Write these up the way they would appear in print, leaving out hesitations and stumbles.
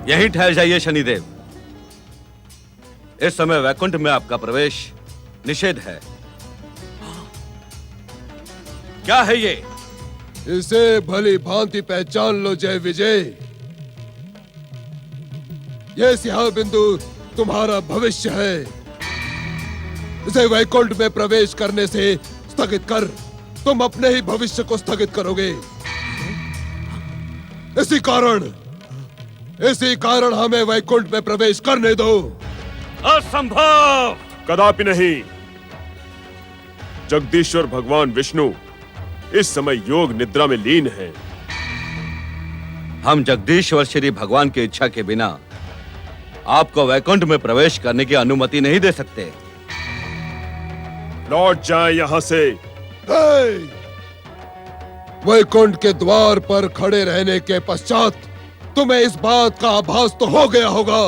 यहीं ठहर जाइए शनिदेव। इस समय वैकुंठ में आपका प्रवेश निषेध है। क्या है ये? इसे भली भांति पहचान लो जय विजय। ये स्याह बिंदु तुम्हारा भविष्य है। इसे वैकुंठ में प्रवेश करने से स्थगित कर तुम अपने ही भविष्य को स्थगित करोगे। इसी कारण हमें वैकुंठ में प्रवेश करने दो। असंभव! कदापि नहीं। जगदीश्वर भगवान विष्णु इस समय योग निद्रा में लीन है। हम जगदीश्वर श्री भगवान की इच्छा के बिना आपको वैकुंठ में प्रवेश करने की अनुमति नहीं दे सकते। लौट जाएं यहां से। वैकुंठ के द्वार पर खड़े रहने के पश्चात तुम्हें इस बात का आभास तो हो गया होगा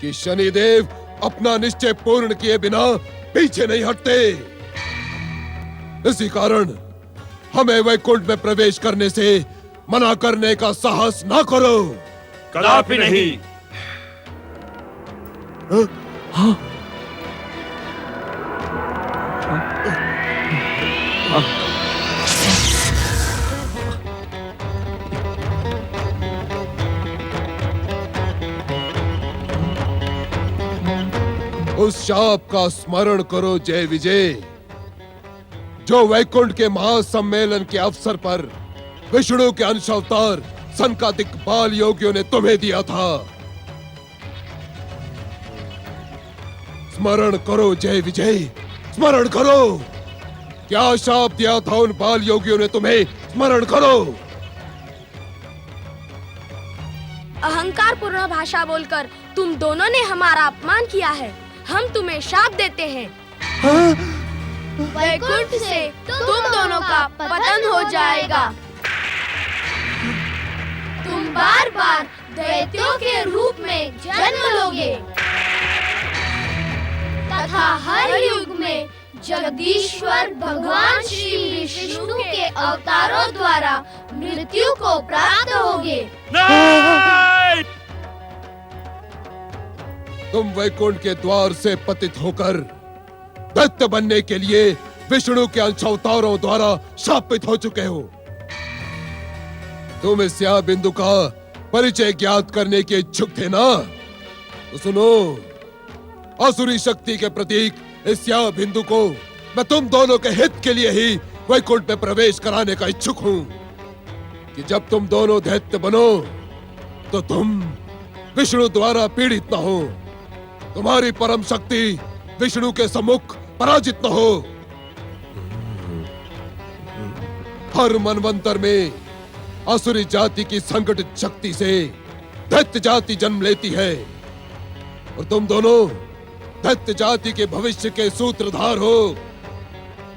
कि शनिदेव अपना निश्चय पूर्ण किए बिना पीछे नहीं हटते। इसी कारण हमें वैकुंठ में प्रवेश करने से मना करने का साहस ना करो। कदापि नहीं। उस शाप का स्मरण करो जय विजय, जो वैकुंठ के महासम्मेलन के अवसर पर विष्णु के अंश अवतार सनकादिक बाल योगियों ने तुम्हें दिया था। स्मरण करो जय विजय, स्मरण करो। क्या शाप दिया था उन बाल योगियों ने तुम्हें? स्मरण करो। अहंकार पूर्ण भाषा बोलकर तुम दोनों ने हमारा अपमान किया है। हम तुम्हें शाप देते हैं। वैकुंठ से तुम दोनों का पतन हो जाएगा। तुम बार बार दैत्यों के रूप में जन्म लोगे तथा हर युग में जगदीश्वर भगवान श्री विष्णु के अवतारों द्वारा मृत्यु को प्राप्त होगे। तुम वैकुंठ के द्वार से पतित होकर दैत्य बनने के लिए विष्णु के अंश अवतारों द्वारा शापित हो चुके हो। तुम इस स्याह बिंदु का परिचय ज्ञात करने के इच्छुक थे ना? तो सुनो, आसुरी शक्ति के प्रतीक इस स्याह बिंदु को मैं तुम दोनों के हित के लिए ही वैकुंठ में प्रवेश कराने का इच्छुक हूँ कि जब तुम दोनों दैत्य बनो तो तुम विष्णु द्वारा पीड़ित न हो, तुम्हारी परम शक्ति विष्णु के सम्मुख पराजित न हो। हर मनवंतर में आसुरी जाति की संगठित शक्ति से दैत्य जाति जन्म लेती है और तुम दोनों दैत्य जाति के भविष्य के सूत्रधार हो।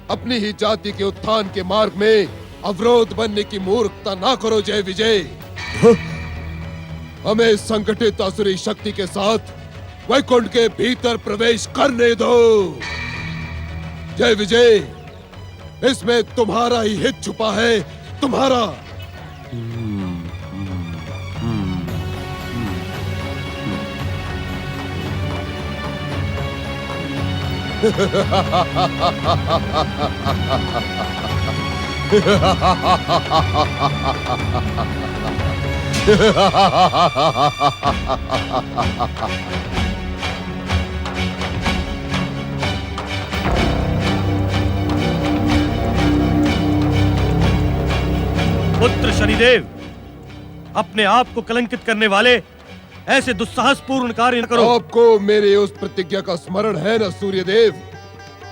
अपनी ही जाति के उत्थान के मार्ग में अवरोध बनने की मूर्खता ना करो जय विजय। हमें संगठित आसुरी शक्ति के साथ वैकुंठ के भीतर प्रवेश करने दो। जय विजय, इसमें तुम्हारा ही हित छुपा है, तुम्हारा। पुत्र शनिदेव, अपने आप को कलंकित करने वाले ऐसे दुस्साहसपूर्ण कार्य न करो। आपको मेरे उस प्रतिज्ञा का स्मरण है न सूर्यदेव?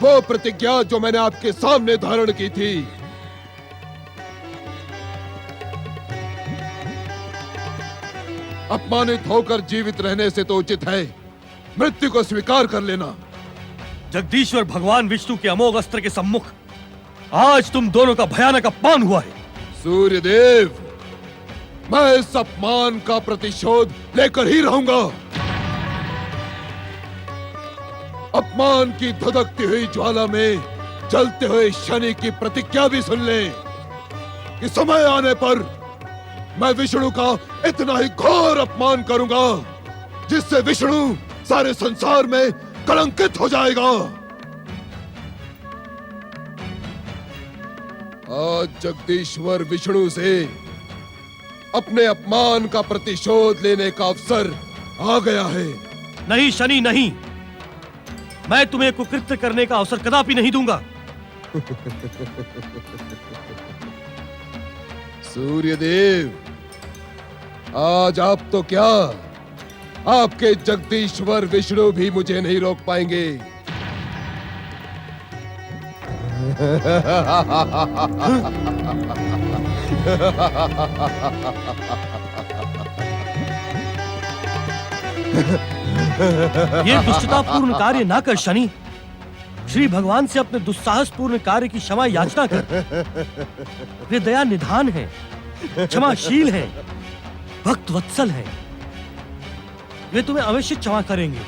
वो प्रतिज्ञा जो मैंने आपके सामने धारण की थी। अपमानित होकर जीवित रहने से तो उचित है मृत्यु को स्वीकार कर लेना। जगदीश्वर भगवान विष्णु के अमोघ अस्त्र के सम्मुख आज तुम दोनों का भयानक अपमान हुआ है। सूर्यदेव, मैं इस अपमान का प्रतिशोध लेकर ही रहूंगा। अपमान की धधकती हुई ज्वाला में जलते हुए शनि की प्रतिज्ञा भी सुन ले कि समय आने पर मैं विष्णु का इतना ही घोर अपमान करूंगा जिससे विष्णु सारे संसार में कलंकित हो जाएगा। आज जगदीश्वर विष्णु से अपने अपमान का प्रतिशोध लेने का अवसर आ गया है। नहीं शनि, नहीं। मैं तुम्हें कुकृत्य करने का अवसर कदापि नहीं दूंगा। सूर्यदेव, आज आप तो क्या, आपके जगदीश्वर विष्णु भी मुझे नहीं रोक पाएंगे। ये दुष्टतापूर्ण कार्य ना कर शनि। श्री भगवान से अपने दुस्साहसपूर्ण कार्य की क्षमा याचना कर। वे दया निधान है, क्षमाशील है, भक्त वत्सल है। वे तुम्हें अवश्य क्षमा करेंगे।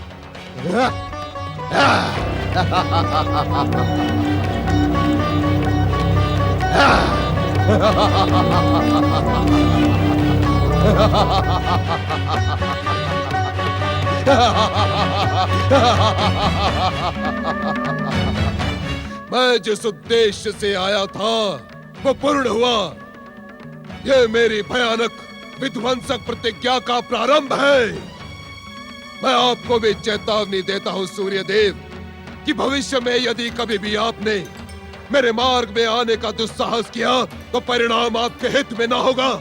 मैं जिस उद्देश्य से आया था वो पूर्ण हुआ। ये मेरी भयानक विध्वंसक प्रतिज्ञा का प्रारंभ है। मैं आपको भी चेतावनी देता हूँ सूर्यदेव कि भविष्य में यदि कभी भी आपने मेरे मार्ग में आने का दुस्साहस किया तो परिणाम आपके हित में ना होगा।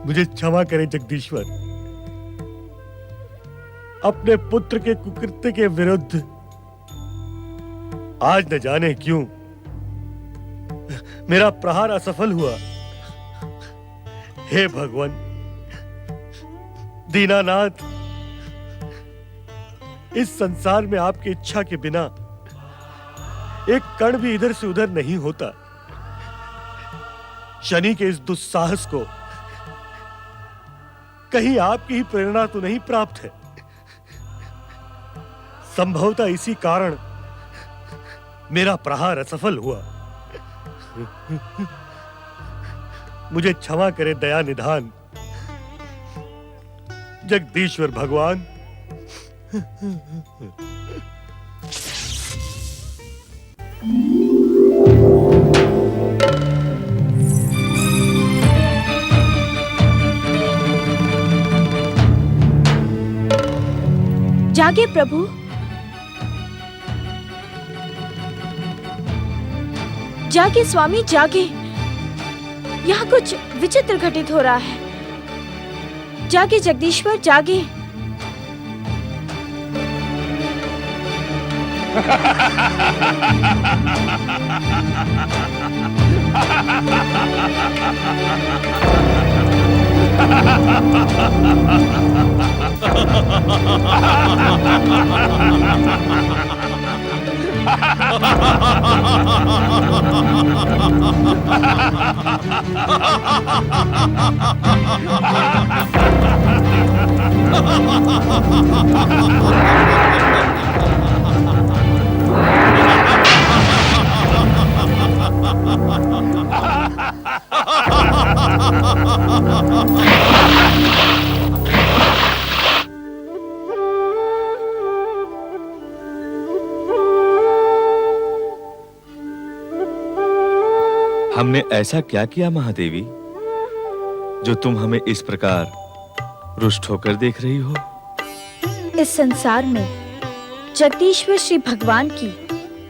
मुझे क्षमा करें जगदीश्वर। अपने पुत्र के कुकृत्य के विरुद्ध आज न जाने क्यों मेरा प्रहार असफल हुआ। हे भगवान दीनानाथ, इस संसार में आपकी इच्छा के बिना एक कण भी इधर से उधर नहीं होता। शनि के इस दुस्साहस को कहीं आपकी ही प्रेरणा तो नहीं प्राप्त है। संभवतः इसी कारण मेरा प्रहार असफल हुआ। मुझे क्षमा करे दया निधान जगदीश्वर भगवान। जागे प्रभु, जागे स्वामी, जागे। यहाँ कुछ विचित्र घटित हो रहा है। जागे जगदीश्वर, जागे। हमने ऐसा क्या किया महादेवी जो तुम हमें इस प्रकार रुष्ट होकर देख रही हो? इस संसार में जगदीश्वर श्री भगवान की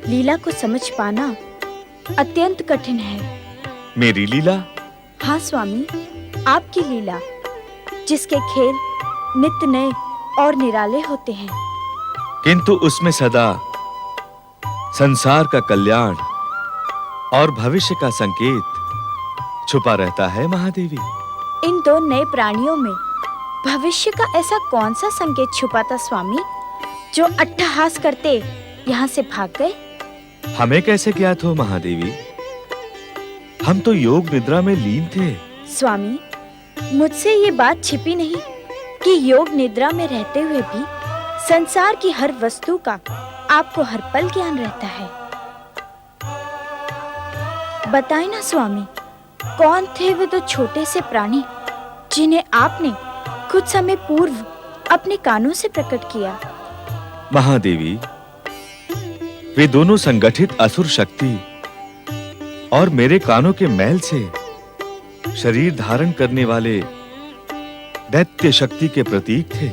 लीला को समझ पाना अत्यंत कठिन है। मेरी लीला? हाँ स्वामी, आपकी लीला, जिसके खेल नित्य नए और निराले होते हैं, किंतु उसमें सदा संसार का कल्याण और भविष्य का संकेत छुपा रहता है महादेवी। इन दो नए प्राणियों में भविष्य का ऐसा कौन सा संकेत छुपा था स्वामी, जो अट्टहास करते यहाँ से भाग गए? हमें कैसे ज्ञात हो महादेवी? हम तो योग निद्रा में लीन थे। स्वामी, मुझसे ये बात छिपी नहीं कि योग निद्रा में रहते हुए भी संसार की हर वस्तु का आपको हर पल ज्ञान रहता है। बताएं ना स्वामी, कौन थे वे दो छोटे से प्राणी जिन्हें आपने कुछ समय पूर्व अपने कानों से प्रकट किया? महादेवी, वे दोनों संगठित असुर शक्ति और मेरे कानों के मैल से शरीर धारण करने वाले दैत्य शक्ति के प्रतीक थे,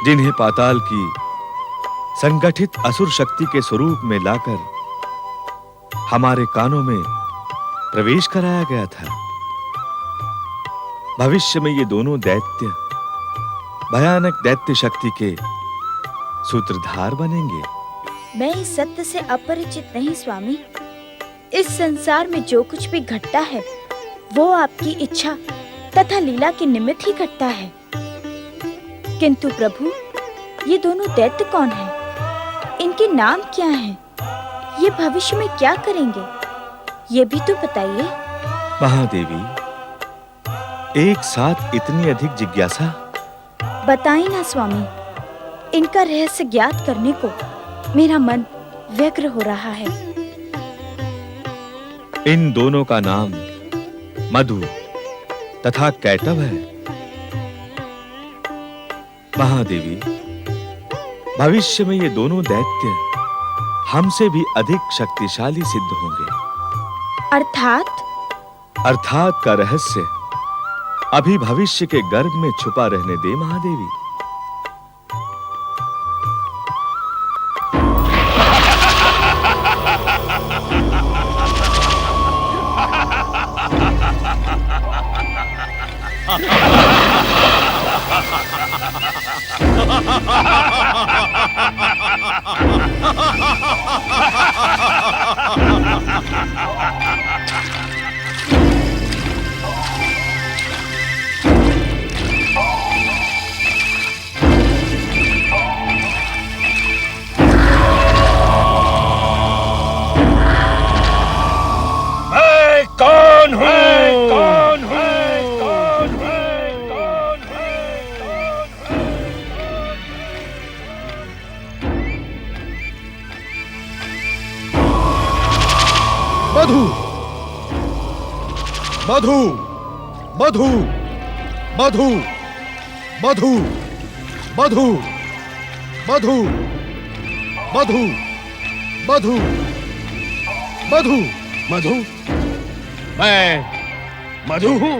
जिन्हें पाताल की संगठित असुर शक्ति के स्वरूप में लाकर हमारे कानों में प्रवेश कराया गया था। भविष्य में ये दोनों दैत्य भयानक दैत्य शक्ति के सूत्रधार बनेंगे। मैं इस सत्य से अपरिचित नहीं स्वामी। इस संसार में जो कुछ भी घटता है वो आपकी इच्छा तथा लीला के निमित्त ही घटता है। किंतु प्रभु, ये दोनों दैत्य कौन हैं? इनके नाम क्या हैं? ये भविष्य में क्या करेंगे? ये भी तो बताइए। महादेवी, एक साथ इतनी अधिक जिज्ञासा? बताइए ना स्वामी, इनका रहस्य ज्ञात करने को मेरा मन व्यग्र हो रहा है। इन दोनों का नाम मधु तथा कैटभ है। महादेवी, भविष्य में ये दोनों दैत्य हमसे भी अधिक शक्तिशाली सिद्ध होंगे। अर्थात का रहस्य अभी भविष्य के गर्भ में छुपा रहने दे महादेवी। मधु, मधु, मधु, मधु, मधु, मधु, मधु, मधु, मधु, मधु, मधु, मैं मधु हूं।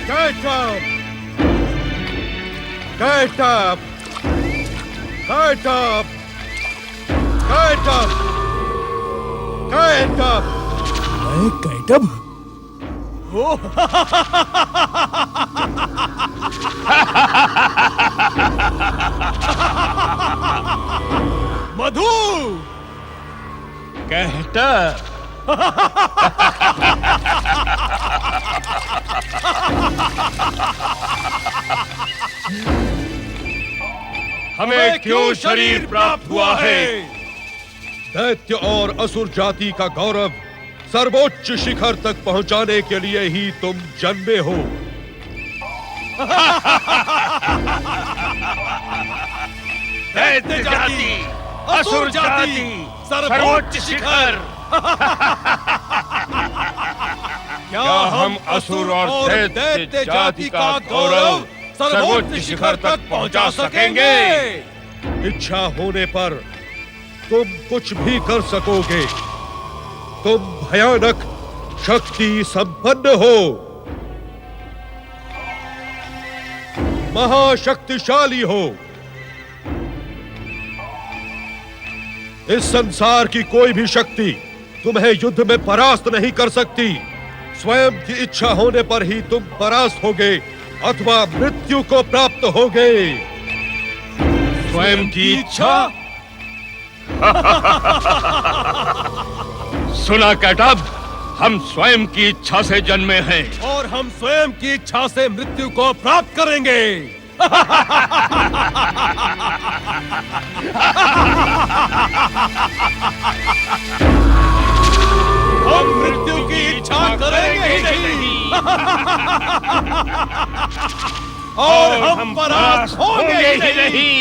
कैटब, कैटब, कैटब, कैटब, मैं कैटब? मधु, कैटब। हमें क्यों शरीर प्राप्त हुआ है? दैत्य और असुर जाति का गौरव सर्वोच्च शिखर तक पहुंचाने के लिए ही तुम जन्मे हो। दैत्य जाति, असुर जाति, सर्वोच्च शिखर। क्या हम असुर और दैत्य जाति का गौरव सर्वोच्च शिखर तक पहुंचा सकेंगे? इच्छा होने पर तुम कुछ भी कर सकोगे। तुम भयानक शक्ति संपन्न हो, महाशक्तिशाली हो। इस संसार की कोई भी शक्ति तुम्हें युद्ध में परास्त नहीं कर सकती। स्वयं की इच्छा होने पर ही तुम परास्त होगे अथवा मृत्यु को प्राप्त होगे। स्वयं की इच्छा? सुना कैटब, हम स्वयं की इच्छा से जन्मे हैं और हम स्वयं की इच्छा से मृत्यु को प्राप्त करेंगे। हम मृत्यु की इच्छा करेंगे ही नहीं और हम परास्त होंगे ही नहीं।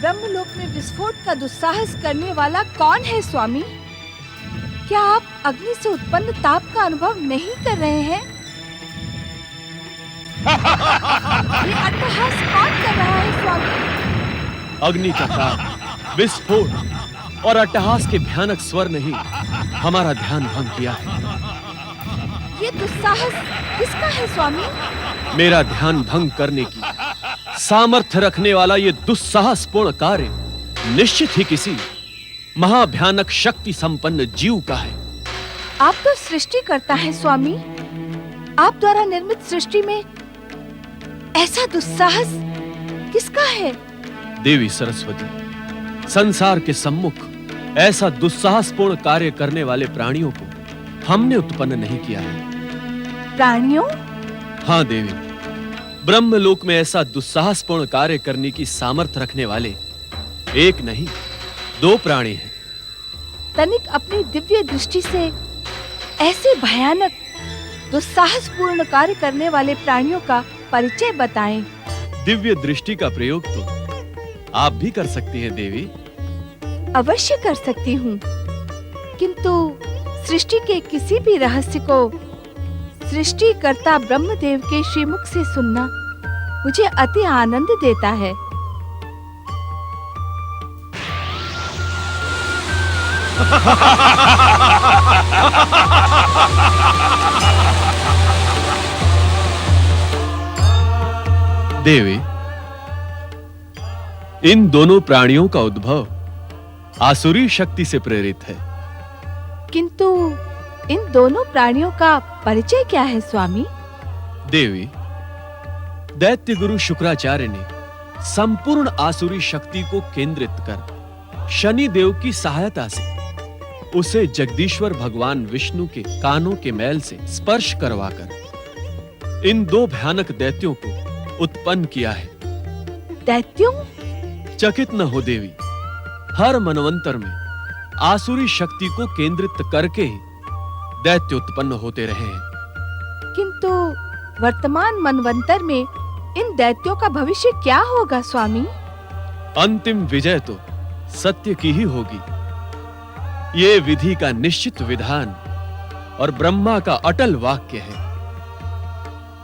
ब्रह्मलोक में विस्फोट का दुस्साहस करने वाला कौन है स्वामी? क्या आप अग्नि से उत्पन्न ताप का अनुभव नहीं कर रहे हैं? ये अट्टहास कौन कर रहा है स्वामी? अग्नि का ताप, विस्फोट और अट्टहास के भयानक स्वर ने ही हमारा ध्यान भंग किया है। ये दुस्साहस किसका है स्वामी? मेरा ध्यान भंग करने की सामर्थ्य रखने वाला ये दुस्साहसपूर्ण कार्य निश्चित ही किसी महाभयानक शक्ति संपन्न जीव का है। आप तो सृष्टि करता है स्वामी। आप द्वारा निर्मित सृष्टि में ऐसा दुस्साहस किसका है? देवी सरस्वती, संसार के सम्मुख ऐसा दुस्साहसपूर्ण कार्य करने वाले प्राणियों को हमने उत्पन्न नहीं किया है। प्राणियों? हाँ देवी, ब्रह्मलोक में ऐसा दुस्साहसपूर्ण कार्य करने की सामर्थ्य रखने वाले एक नहीं, दो प्राणी हैं। तनिक अपनी दिव्य दृष्टि से ऐसे भयानक दुस्साहसपूर्ण कार्य करने वाले प्राणियों का परिचय बताएं। दिव्य दृष्टि का प्रयोग तो आप भी कर सकती हैं देवी। अवश्य कर सकती हूँ, किंतु सृष्टि के किसी भी रहस्य को सृष्टिकर्ता ब्रह्मदेव के श्रीमुख से सुनना मुझे अति आनंद देता है। देवी, इन दोनों प्राणियों का उद्भव आसुरी शक्ति से प्रेरित है। किंतु इन दोनों प्राणियों का परिचय क्या है स्वामी? देवी, दैत्य गुरु शुक्राचार्य ने संपूर्ण आसुरी शक्ति को केंद्रित कर शनि देव की सहायता से उसे जगदीश्वर भगवान विष्णु के कानों के मैल से स्पर्श करवाकर इन दो भयानक दैत्यों को उत्पन्न किया है। दैत्यों? चकित न हो देवी, हर मनवंतर में आसुरी शक्ति को केंद्रित करके ही दैत्य उत्पन्न होते रहे हैं। किंतु वर्तमान मनवंतर में इन दैत्यों का भविष्य क्या होगा स्वामी? अंतिम विजय तो सत्य की ही होगी। ये विधि का निश्चित विधान और ब्रह्मा का अटल वाक्य है।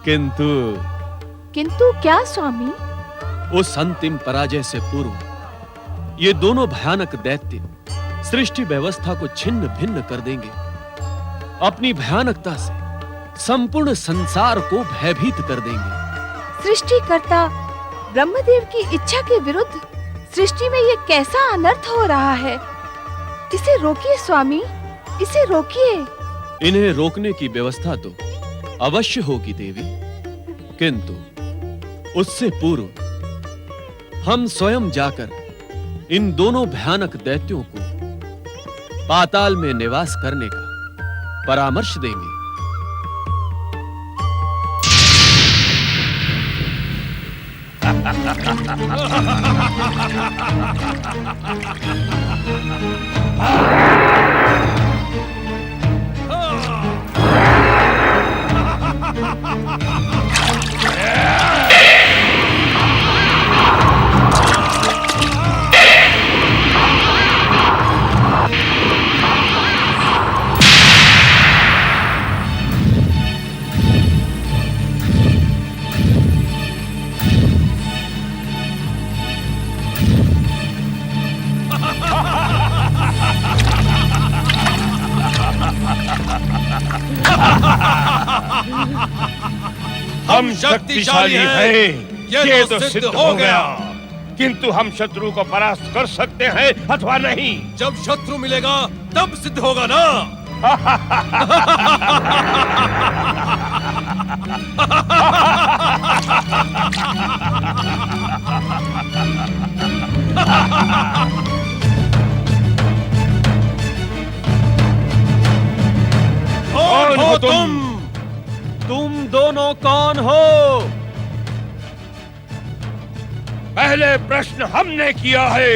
किंतु क्या स्वामी? उस अंतिम पराजय से पूर्व ये दोनों भयानक दैत्य सृष्टि व्यवस्था को छिन्न भिन्न कर देंगे। अपनी भयानकता से संपूर्ण संसार को भयभीत कर देंगे। सृष्टिकर्ता ब्रह्मदेव की इच्छा के विरुद्ध सृष्टि में ये कैसा अनर्थ हो रहा है? इसे रोकिए स्वामी, इसे रोकिए। इन्हें रोकने की व्यवस्था तो अवश्य होगी देवी, किंतु उससे पूर्व हम स्वयं जाकर इन दोनों भयानक दैत्यों को पाताल में निवास करने का परामर्श देंगे। हम शक्तिशाली हैं, ये तो सिद्ध हो गया। किंतु हम शत्रु को परास्त कर सकते हैं अथवा नहीं। जब शत्रु मिलेगा तब सिद्ध होगा ना। कौन हो तुम? तुम दोनों कौन हो? पहले प्रश्न हमने किया है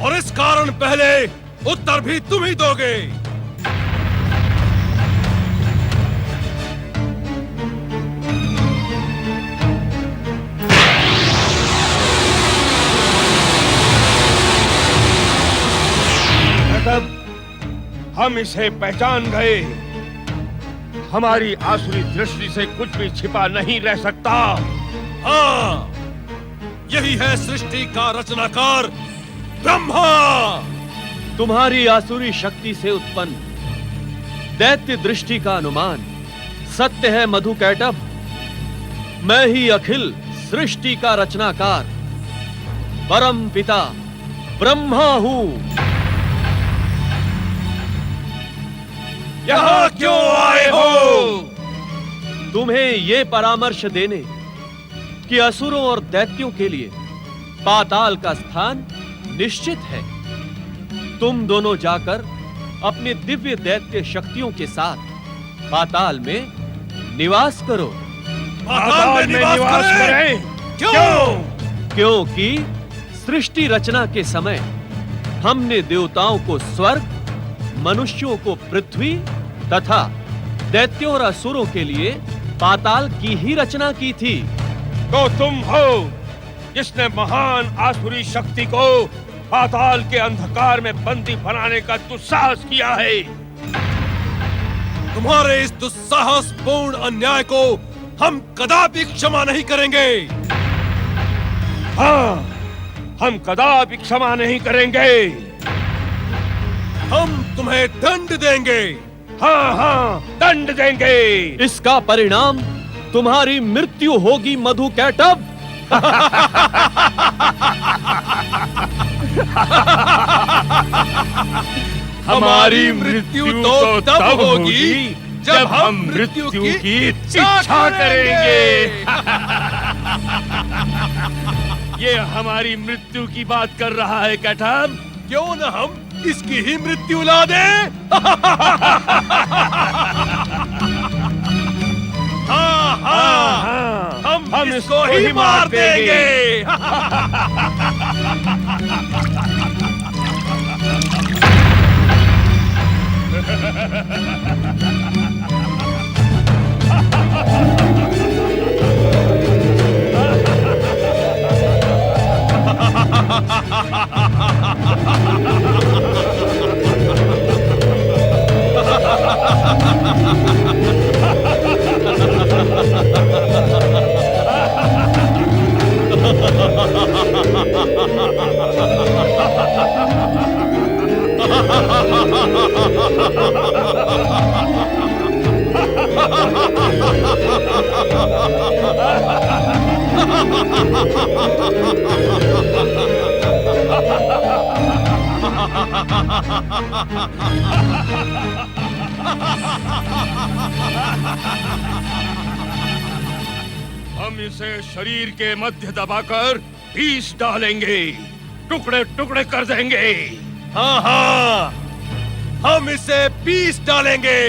और इस कारण पहले उत्तर भी तुम ही दोगे। तब हम इसे पहचान गए। हमारी आसुरी दृष्टि से कुछ भी छिपा नहीं रह सकता। हाँ, यही है सृष्टि का रचनाकार ब्रह्मा। तुम्हारी आसुरी शक्ति से उत्पन्न दैत्य दृष्टि का अनुमान सत्य है मधुकैटभ। मैं ही अखिल सृष्टि का रचनाकार परम पिता ब्रह्मा हूं। यहाँ क्यों आए हो? तुम्हें ये परामर्श देने कि असुरों और दैत्यों के लिए पाताल का स्थान निश्चित है। तुम दोनों जाकर अपने दिव्य दैत्य शक्तियों के साथ पाताल में निवास करो। पाताल में निवास करें? क्यों? क्योंकि सृष्टि रचना के समय हमने देवताओं को स्वर्ग, मनुष्यों को पृथ्वी तथा दैत्यों और असुरों के लिए पाताल की ही रचना की थी। तो तुम हो जिसने महान आसुरी शक्ति को पाताल के अंधकार में बंदी बनाने का दुस्साहस किया है। तुम्हारे इस दुस्साहसपूर्ण अन्याय को हम कदापि क्षमा नहीं करेंगे। हाँ, हम कदापि क्षमा नहीं करेंगे। हम तुम्हें दंड देंगे। हाँ हाँ, दंड देंगे। इसका परिणाम तुम्हारी मृत्यु होगी मधुकैटभ। हमारी मृत्यु तो तब होगी जब हम मृत्यु की इच्छा करेंगे। ये हमारी मृत्यु की बात कर रहा है कैटभ। क्यों न हम इसकी ही मृत्यु ला दें? हाँ हाँ, हम इसको ही मार देंगे। हम इसे शरीर के मध्य दबाकर पीस डालेंगे, टुकड़े टुकड़े कर देंगे। हाँ हाँ, हम इसे पीस डालेंगे।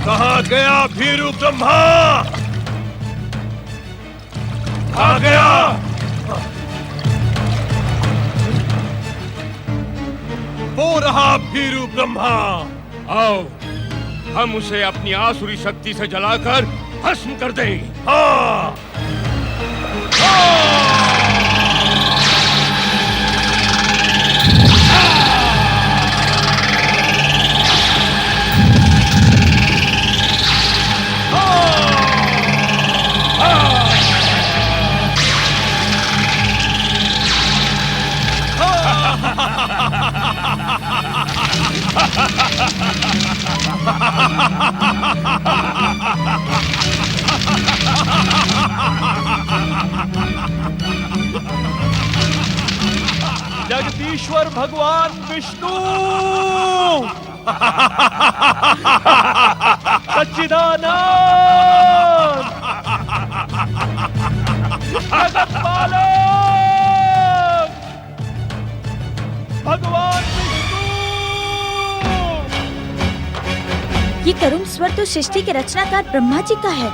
कहाँ गया भीरू ब्रह्मा? कहाँ गया? वो रहा भीरू ब्रह्मा। आओ, हम उसे अपनी आसुरी शक्ति से जलाकर भस्म कर दें। हाँ। जगदीश्वर भगवान विष्णु सच्चिदानंद जगतपालक भगवान विष्णु। ये करुण स्वर तो सृष्टि के रचनाकार ब्रह्मा जी का है।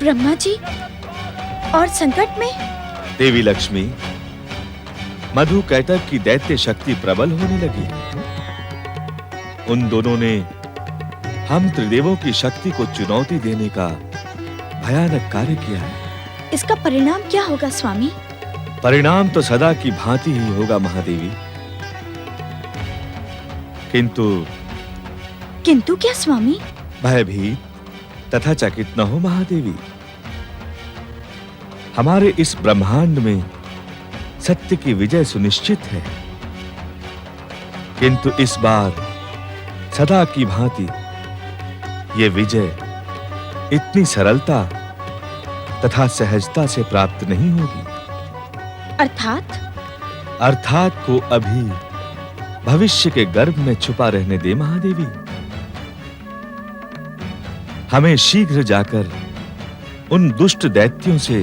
ब्रह्मा जी और संकट में। देवी लक्ष्मी, मधु कैटभ की दैत्य शक्ति प्रबल होने लगी। उन दोनों ने हम त्रिदेवों की शक्ति को चुनौती देने का भयानक कार्य किया है। इसका परिणाम क्या होगा स्वामी? परिणाम तो सदा की भांति ही होगा महादेवी। किंतु क्या स्वामी? भयभीत तथा चकित न हो महादेवी। हमारे इस ब्रह्मांड में सत्य की विजय सुनिश्चित है, किंतु इस बार सदा की भांति ये विजय इतनी सरलता तथा सहजता से प्राप्त नहीं होगी। अर्थात को अभी भविष्य के गर्भ में छुपा रहने दे महादेवी। हमें शीघ्र जाकर उन दुष्ट दैत्यों से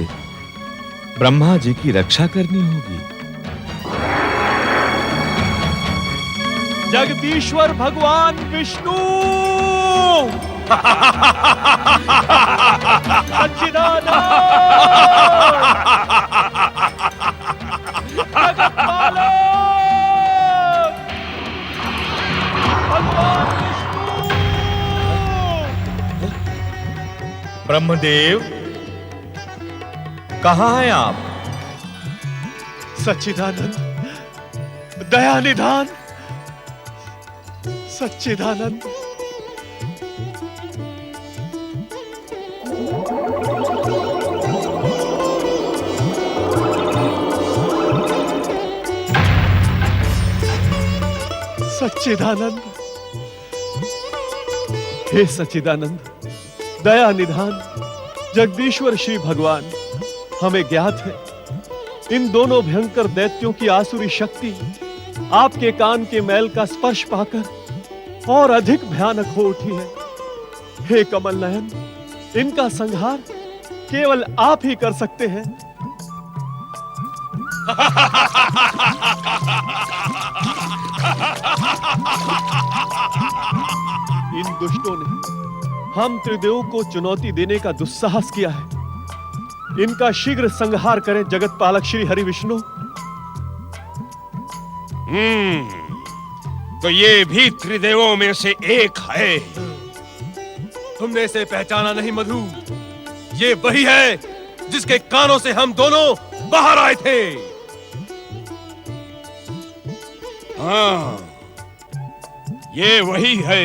ब्रह्मा जी की रक्षा करनी होगी। जगदीश्वर भगवान विष्णु सच्चिदानंद जगतपालक भगवान विष्णु। ब्रह्मदेव, कहाँ हैं आप? सच्चिदानंद, दया निधान, सच्चिदानंद। सच्चिदानंद, हे सच्चिदानंद, दया निधान, जगदीश्वर श्री भगवान, हमें ज्ञात है इन दोनों भयंकर दैत्यों की आसुरी शक्ति आपके कान के मैल का स्पर्श पाकर और अधिक भयानक हो उठी है। हे कमल नयन, इनका संहार केवल आप ही कर सकते हैं। इन दुष्टों ने हम त्रिदेवों को चुनौती देने का दुस्साहस किया है। इनका शीघ्र संहार करें जगतपालक श्री हरि विष्णु। तो ये भी त्रिदेवों में से एक है। तुमने इसे पहचाना नहीं मधु? ये वही है जिसके कानों से हम दोनों बाहर आए थे। हाँ, ये वही है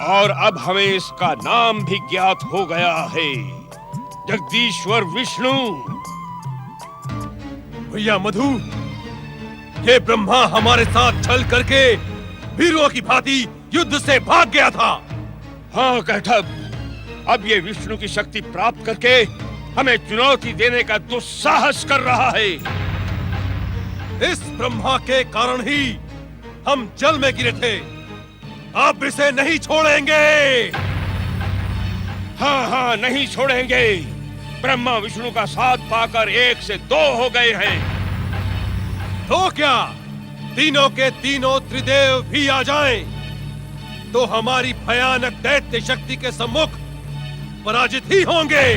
और अब हमें इसका नाम भी ज्ञात हो गया है, जगदीश्वर विष्णु। भैया मधु, ये ब्रह्मा हमारे साथ छल करके वीरों की भांति युद्ध से भाग गया था। हाँ कैटभ, अब ये विष्णु की शक्ति प्राप्त करके हमें चुनौती देने का दुस्साहस कर रहा है। इस ब्रह्मा के कारण ही हम जल में गिरे थे। अब इसे नहीं छोड़ेंगे। हाँ हाँ, नहीं छोड़ेंगे। ब्रह्मा विष्णु का साथ पाकर 1 से 2 हो गए हैं। तो क्या तीनों के तीनों त्रिदेव भी आ जाएं, तो हमारी भयानक दैत्य शक्ति के सम्मुख पराजित ही होंगे।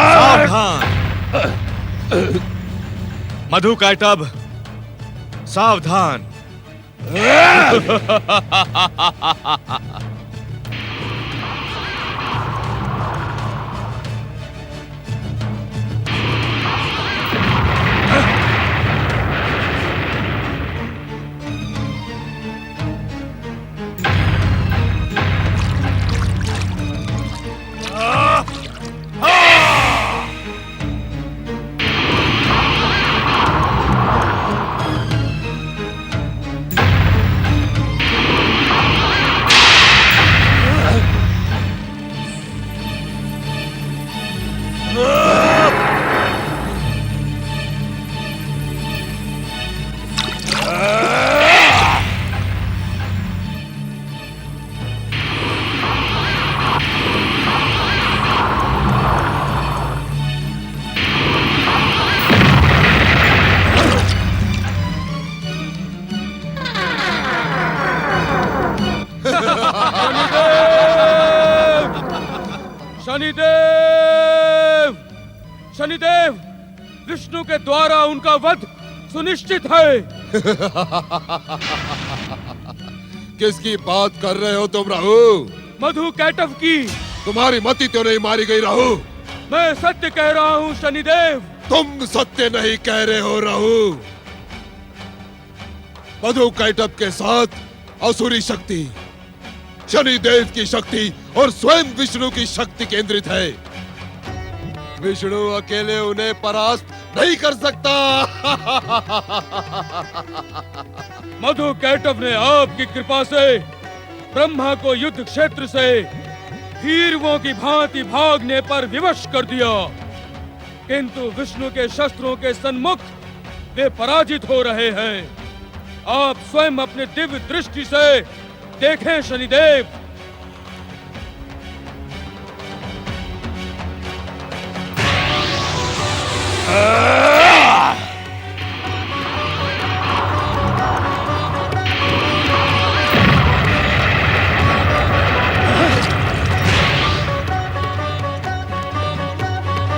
सावधान मधु कैटभ, सावधान। शनिदेव, शनिदेव, विष्णु के द्वारा उनका वध सुनिश्चित है। किसकी बात कर रहे हो तुम राहु? मधु कैटभ की। तुम्हारी मति तो नहीं मारी गई राहु? मैं सत्य कह रहा हूँ शनिदेव। तुम सत्य नहीं कह रहे हो राहु। मधु कैटभ के साथ असुरी शक्ति, शनिदेव की शक्ति और स्वयं विष्णु की शक्ति केंद्रित है। विष्णु अकेले उन्हें परास्त नहीं कर सकता। मधु कैटभ ने आपकी कृपा से ब्रह्मा को युद्ध क्षेत्र से हीरों की भांति भागने पर विवश कर दिया, किंतु विष्णु के शस्त्रों के सन्मुख वे पराजित हो रहे हैं। आप स्वयं अपने दिव्य दृष्टि से देखें शनिदेव।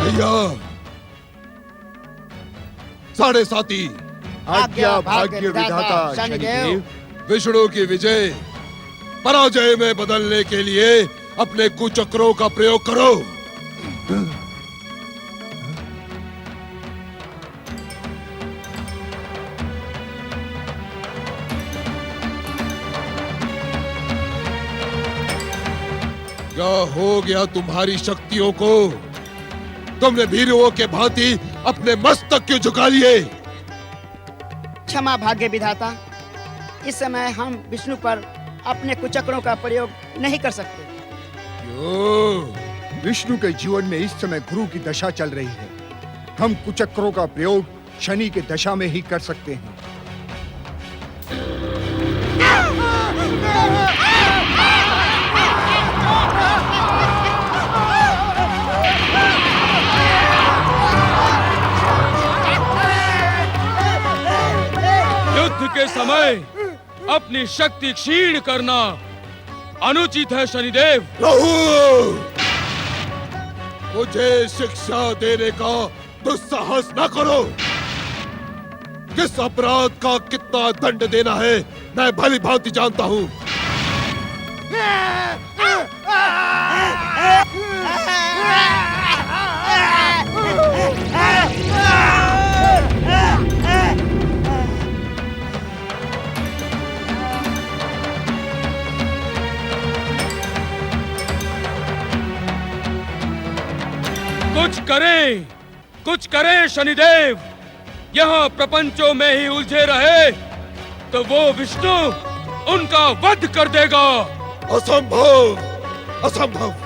भैया, साढ़े साथी, आज्ञा भाग्य विधाता शनिदेव। विष्णु की विजय पराजय में बदलने के लिए अपने कुचक्रों का प्रयोग करो। क्या हो गया तुम्हारी शक्तियों को? तुमने भीरुओं के भांति अपने मस्तक क्यों झुका लिए? क्षमा भाग्य विधाता, इस समय हम विष्णु पर अपने कुचक्रों का प्रयोग नहीं कर सकते। क्यों? विष्णु के जीवन में इस समय गुरु की दशा चल रही है। हम कुचक्रों का प्रयोग शनि के दशा में ही कर सकते हैं। युद्ध के समय अपनी शक्ति क्षीण करना अनुचित है शनिदेव। राहु, मुझे शिक्षा देने का दुस्साहस ना करो। किस अपराध का कितना दंड देना है मैं भली भांति जानता हूँ। कुछ करें शनिदेव। यहाँ प्रपंचों में ही उलझे रहे तो वो विष्णु उनका वध कर देगा। असंभव, असंभव।